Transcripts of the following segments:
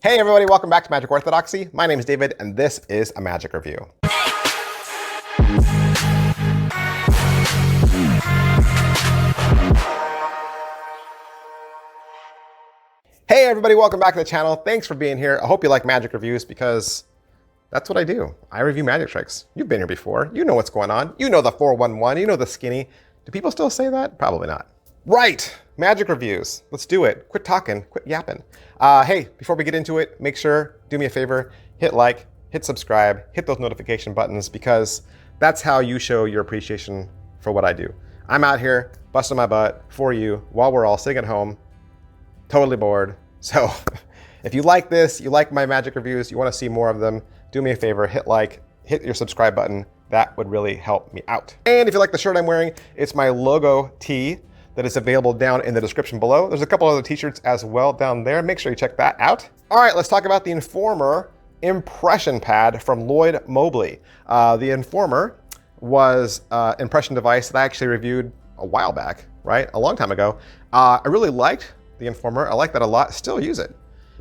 Hey everybody, welcome back to Magic Orthodoxy. My name is David and this is a magic review. Hey everybody, welcome back to the channel. Thanks for being here. I hope you like magic reviews because that's what I do. I review magic tricks. You've been here before. You know what's going on. You know the 411, you know the skinny. Do people still say that? Probably not. Right, magic reviews. Let's do it. Quit talking, quit yapping. Hey, before we get into it, make sure, do me a favor, hit like, hit subscribe, hit those notification buttons because that's how you show your appreciation for what I do. I'm out here busting my butt for you while we're all sitting at home, totally bored. So if you like this, you like my magic reviews, you want to see more of them, do me a favor, hit like, hit your subscribe button. That would really help me out. And if you like the shirt I'm wearing, it's my logo tee that is available down in the description below. There's a couple other t-shirts as well down there. Make sure you check that out. All right, let's talk about the Informer impression pad from Lloyd Mobley. The Informer was an impression device that I actually reviewed a while back, right? A long time ago. I really liked the Informer. I like that a lot. Still use it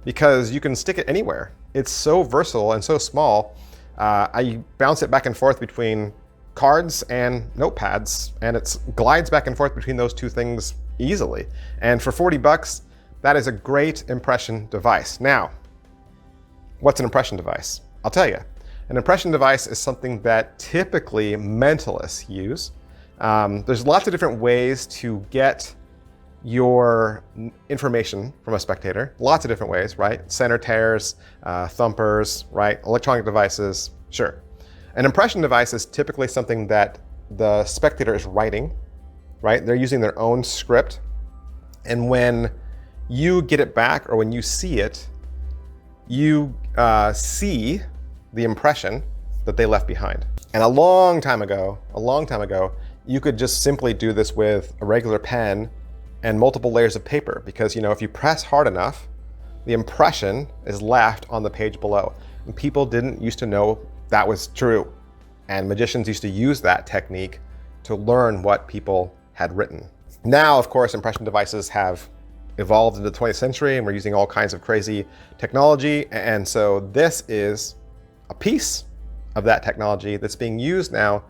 because you can stick it anywhere. It's so versatile and so small. I bounce it back and forth between cards and notepads, and it glides back and forth between those two things easily. And for 40 bucks, that is a great impression device. Now, what's an impression device? I'll tell you. An impression device is something that typically mentalists use. There's lots of different ways to get your information from a spectator. Lots of different ways, right? Center tears, thumpers, right? Electronic devices, sure. An impression device is typically something that the spectator is writing, right? They're using their own script. And when you get it back or when you see it, you see the impression that they left behind. And a long time ago, you could just simply do this with a regular pen and multiple layers of paper because, you know, if you press hard enough, the impression is left on the page below. And people didn't used to know that was true. And magicians used to use that technique to learn what people had written. Now, of course, impression devices have evolved into the 20th century and we're using all kinds of crazy technology. And so this is a piece of that technology that's being used now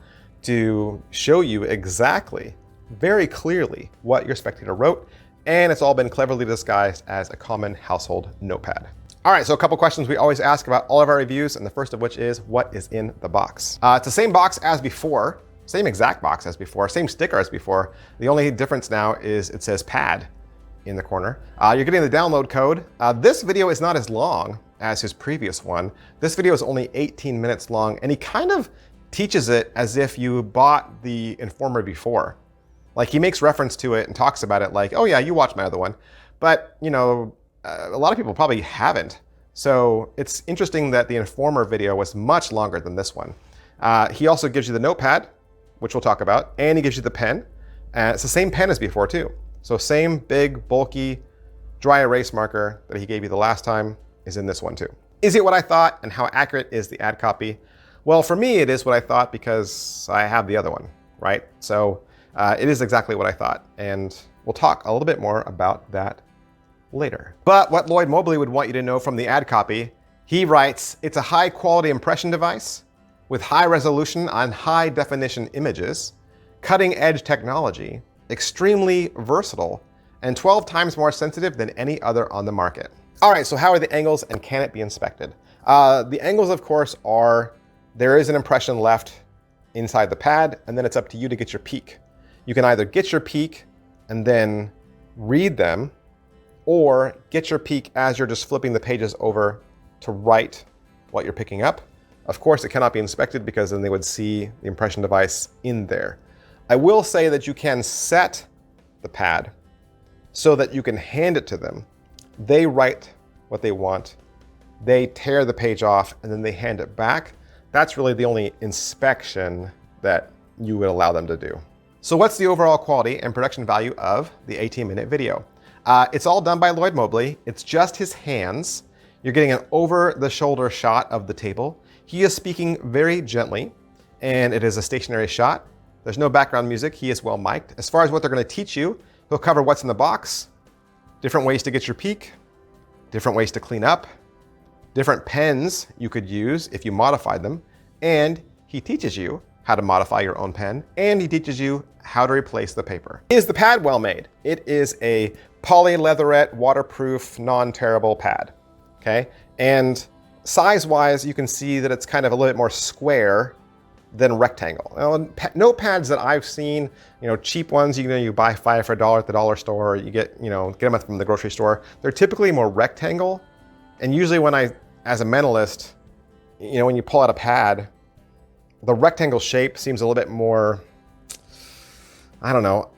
to show you exactly, very clearly, what your spectator wrote. And it's all been cleverly disguised as a common household notepad. All right, so a couple questions we always ask about all of our reviews, and the first of which is, what is in the box? It's the same box as before, same exact box as before, same sticker as before. The only difference now is it says pad in the corner. You're getting the download code. This video is not as long as his previous one. This video is only 18 minutes long, and he kind of teaches it as if you bought the Informer before. Like he makes reference to it and talks about it like, oh yeah, you watched my other one. But, you know, a lot of people probably haven't. So it's interesting that the Informer video was much longer than this one. He also gives you the notepad, which we'll talk about, and he gives you the pen. It's the same pen as before too. So same big, bulky, dry erase marker that he gave you the last time is in this one too. Is it what I thought, and how accurate is the ad copy? Well, for me, it is what I thought because I have the other one, right? So it is exactly what I thought, and we'll talk a little bit more about that later. But what Lloyd Mobley would want you to know from the ad copy, he writes, it's a high quality impression device with high resolution on high definition images, cutting edge technology, extremely versatile, and 12 times more sensitive than any other on the market. All right, so how are the angles and can it be inspected? The angles, of course, are there is an impression left inside the pad, and then it's up to you to get your peek. You can either get your peek and then read them, or get your peek as you're just flipping the pages over to write what you're picking up. Of course, it cannot be inspected because then they would see the impression device in there. I will say that you can set the pad so that you can hand it to them. They write what they want, they tear the page off, and then they hand it back. That's really the only inspection that you would allow them to do. So what's the overall quality and production value of the 18-minute video? It's all done by Lloyd Mobley. It's just his hands. You're getting an over-the-shoulder shot of the table. He is speaking very gently, and it is a stationary shot. There's no background music. He is well mic'd. As far as what they're going to teach you, he'll cover what's in the box, different ways to get your peek, different ways to clean up, different pens you could use if you modified them, and he teaches you how to modify your own pen, and he teaches you how to replace the paper. Is the pad well made? It is a poly leatherette, waterproof, non-tearable pad, okay? And size-wise, you can see that it's kind of a little bit more square than rectangle. Now, notepads that I've seen, cheap ones, you buy 5 for $1 at the dollar store, or you get them from the grocery store. They're typically more rectangle. And usually as a mentalist, when you pull out a pad, the rectangle shape seems a little bit more, I don't know,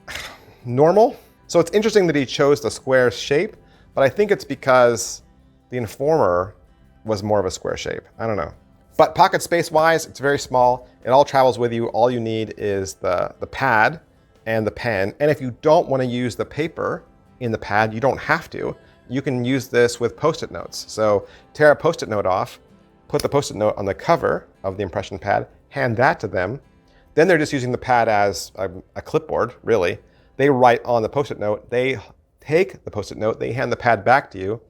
normal. So it's interesting that he chose the square shape, but I think it's because the Informer was more of a square shape. I don't know. But pocket space wise, it's very small. It all travels with you. All you need is the pad and the pen. And if you don't want to use the paper in the pad, you don't have to. You can use this with Post-it notes. So tear a Post-it note off, put the Post-it note on the cover of the impression pad, hand that to them. Then they're just using the pad as a clipboard, really. They write on the Post-it note, they take the Post-it note, they hand the pad back to you.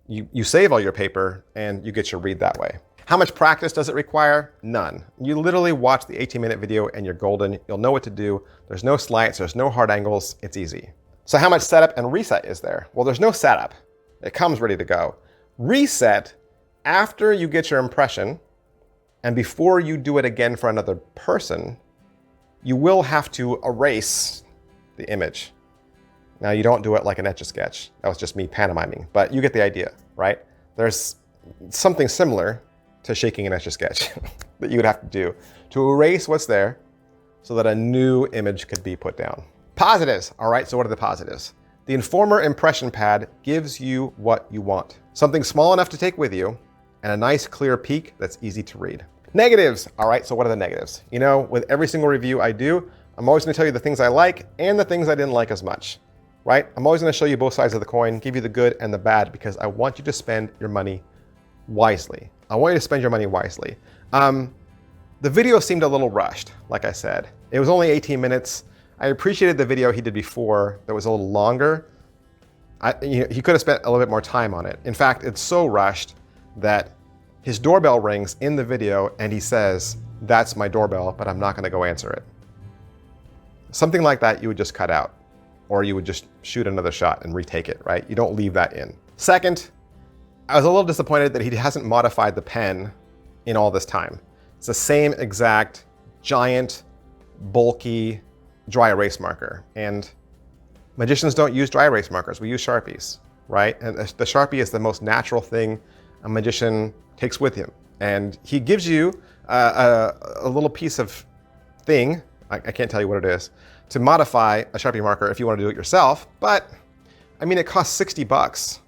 You save all your paper and you get your read that way. How much practice does it require? None. You literally watch the 18-minute video and you're golden. You'll know what to do. There's no slides, there's no hard angles. It's easy. So how much setup and reset is there? Well, there's no setup. It comes ready to go. Reset after you get your impression and before you do it again for another person, you will have to erase the image. Now, you don't do it like an Etch-a-Sketch. That was just me pantomiming, but you get the idea, right? There's something similar to shaking an Etch-a-Sketch that you would have to do to erase what's there so that a new image could be put down. Positives. All right, so what are the positives? The Informer impression pad gives you what you want. Something small enough to take with you and a nice clear peek that's easy to read. Negatives. All right, so what are the negatives? With every single review I do, I'm always going to tell you the things I like and the things I didn't like as much, right? I'm always going to show you both sides of the coin, give you the good and the bad, because I want you to spend your money wisely. I want you to spend your money wisely. The video seemed a little rushed, like I said. It was only 18 minutes. I appreciated the video he did before that was a little longer. He could have spent a little bit more time on it. In fact, it's so rushed that his doorbell rings in the video and he says, "That's my doorbell, but I'm not going to go answer it." Something like that you would just cut out, or you would just shoot another shot and retake it, right? You don't leave that in. Second, I was a little disappointed that he hasn't modified the pen in all this time. It's the same exact giant, bulky dry erase marker. And magicians don't use dry erase markers. We use Sharpies, right? And the Sharpie is the most natural thing a magician takes with him. And he gives you a little piece of thing, I can't tell you what it is, to modify a Sharpie marker if you want to do it yourself. But I mean, it costs 60 bucks.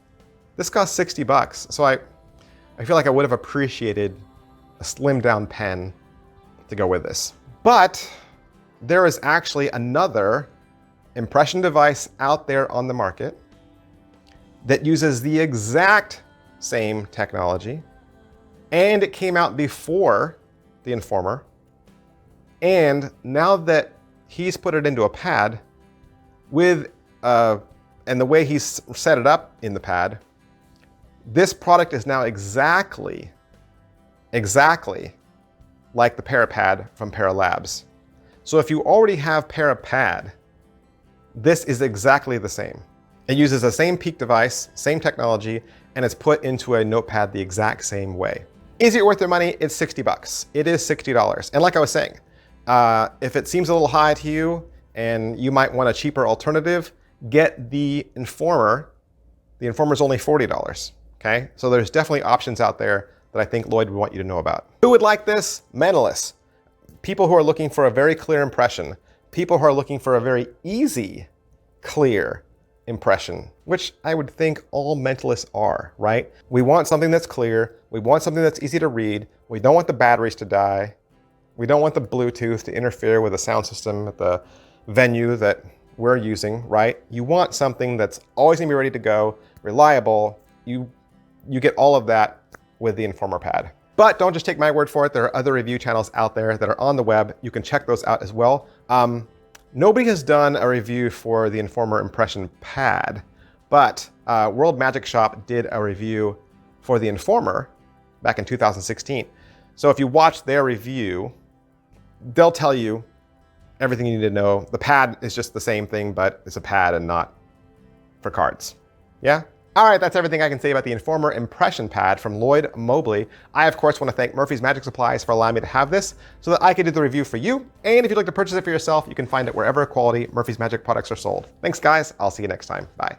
This costs 60 bucks. So I feel like I would have appreciated a slimmed down pen to go with this. But there is actually another impression device out there on the market that uses the exact same technology, and it came out before the Informer. And now that he's put it into a pad with, and the way he's set it up in the pad, this product is now exactly like the Parapad from Paralabs. So if you already have Parapad, this is exactly the same. It uses the same peak device, same technology, and it's put into a notepad the exact same way. Is it worth your money? It's 60 bucks. It is $60. And like I was saying, if it seems a little high to you and you might want a cheaper alternative, get the Informer. The Informer is only $40, okay? So there's definitely options out there that I think Lloyd would want you to know about. Who would like this? Mentalists. People who are looking for a very clear impression. People who are looking for a very easy, clear impression, which I would think all mentalists are, right? We want something that's clear. We want something that's easy to read. We don't want the batteries to die. We don't want the Bluetooth to interfere with the sound system at the venue that we're using, right? You want something that's always gonna be ready to go, reliable. You get all of that with the Informer pad. But don't just take my word for it. There are other review channels out there that are on the web. You can check those out as well. Nobody has done a review for the Informer impression pad, but World Magic Shop did a review for the Informer back in 2016. So if you watch their review, they'll tell you everything you need to know. The pad is just the same thing, but it's a pad and not for cards. Yeah? All right, that's everything I can say about the Informer Impression Pad from Lloyd Mobley. I, of course, want to thank Murphy's Magic Supplies for allowing me to have this so that I could do the review for you. And if you'd like to purchase it for yourself, you can find it wherever quality Murphy's Magic products are sold. Thanks, guys. I'll see you next time. Bye.